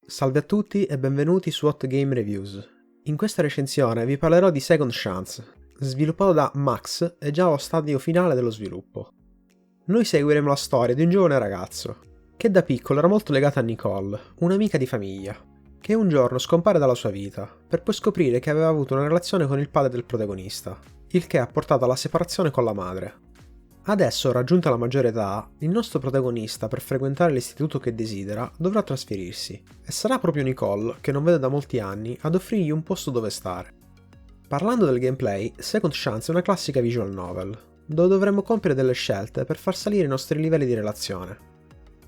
Salve a tutti e benvenuti su Hot Game Reviews. In questa recensione vi parlerò di Second Chance, sviluppato da Max e già allo stadio finale dello sviluppo. Noi seguiremo la storia di un giovane ragazzo, che da piccolo era molto legato a Nicole, un'amica di famiglia, che un giorno scompare dalla sua vita, per poi scoprire che aveva avuto una relazione con il padre del protagonista, il che ha portato alla separazione con la madre. Adesso, raggiunta la maggiore età, il nostro protagonista, per frequentare l'istituto che desidera, dovrà trasferirsi, e sarà proprio Nicole, che non vede da molti anni, ad offrirgli un posto dove stare. Parlando del gameplay, Second Chance è una classica visual novel, dove dovremo compiere delle scelte per far salire i nostri livelli di relazione.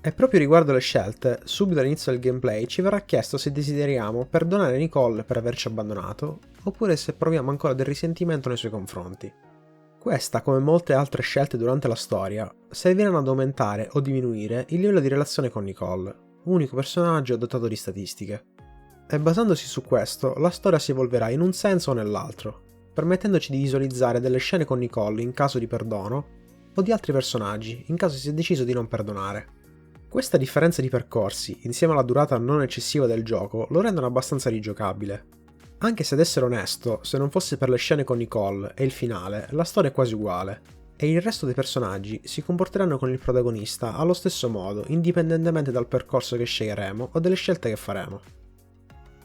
E proprio riguardo le scelte, subito all'inizio del gameplay ci verrà chiesto se desideriamo perdonare Nicole per averci abbandonato, oppure se proviamo ancora del risentimento nei suoi confronti. Questa, come molte altre scelte durante la storia, serviranno ad aumentare o diminuire il livello di relazione con Nicole, unico personaggio dotato di statistiche. E basandosi su questo, la storia si evolverà in un senso o nell'altro, permettendoci di visualizzare delle scene con Nicole in caso di perdono, o di altri personaggi in caso si sia deciso di non perdonare. Questa differenza di percorsi, insieme alla durata non eccessiva del gioco, lo rendono abbastanza rigiocabile. Anche se ad essere onesto, se non fosse per le scene con Nicole e il finale, la storia è quasi uguale, e il resto dei personaggi si comporteranno con il protagonista allo stesso modo, indipendentemente dal percorso che sceglieremo o delle scelte che faremo.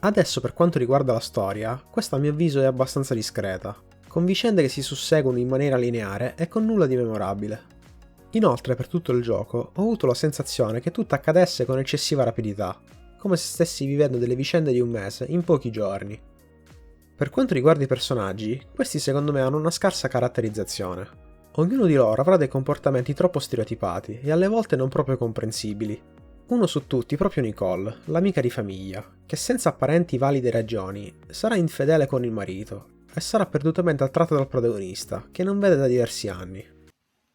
Adesso, per quanto riguarda la storia, questa a mio avviso è abbastanza discreta, con vicende che si susseguono in maniera lineare e con nulla di memorabile. Inoltre, per tutto il gioco, ho avuto la sensazione che tutto accadesse con eccessiva rapidità, come se stessi vivendo delle vicende di un mese in pochi giorni. Per quanto riguarda i personaggi, questi secondo me hanno una scarsa caratterizzazione. Ognuno di loro avrà dei comportamenti troppo stereotipati e alle volte non proprio comprensibili. Uno su tutti proprio Nicole, l'amica di famiglia, che senza apparenti valide ragioni sarà infedele con il marito e sarà perdutamente attratta dal protagonista, che non vede da diversi anni.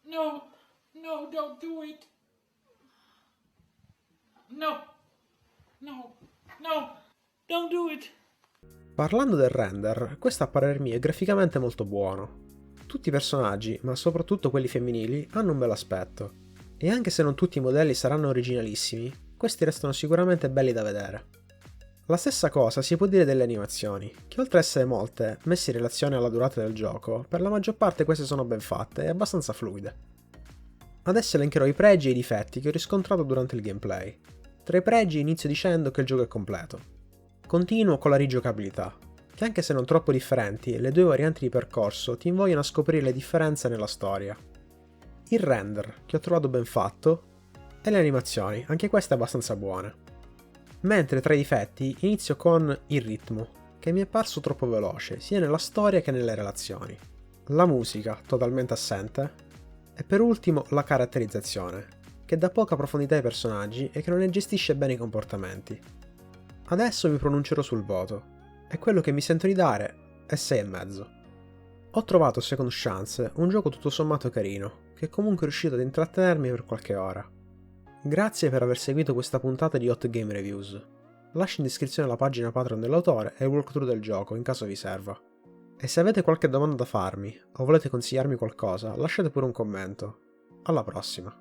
No, don't do it. No, don't do it. Parlando del render, questo a parer mio è graficamente molto buono. Tutti i personaggi, ma soprattutto quelli femminili, hanno un bel aspetto. E anche se non tutti i modelli saranno originalissimi, questi restano sicuramente belli da vedere. La stessa cosa si può dire delle animazioni, che oltre a essere molte, messe in relazione alla durata del gioco, per la maggior parte queste sono ben fatte e abbastanza fluide. Adesso elencherò i pregi e i difetti che ho riscontrato durante il gameplay. Tra i pregi inizio dicendo che il gioco è completo. Continuo con la rigiocabilità, che anche se non troppo differenti, le due varianti di percorso ti invogliano a scoprire le differenze nella storia. Il render, che ho trovato ben fatto, e le animazioni, anche queste abbastanza buone. Mentre tra i difetti inizio con il ritmo, che mi è parso troppo veloce, sia nella storia che nelle relazioni. La musica, totalmente assente. E per ultimo la caratterizzazione, che dà poca profondità ai personaggi e che non ne gestisce bene i comportamenti. Adesso mi pronuncerò sul voto, e quello che mi sento di dare è 6,5. Ho trovato Second Chance un gioco tutto sommato carino, che comunque è riuscito ad intrattenermi per qualche ora. Grazie per aver seguito questa puntata di Hot Game Reviews. Lascio in descrizione la pagina Patreon dell'autore e il walkthrough del gioco in caso vi serva. E se avete qualche domanda da farmi, o volete consigliarmi qualcosa, lasciate pure un commento. Alla prossima!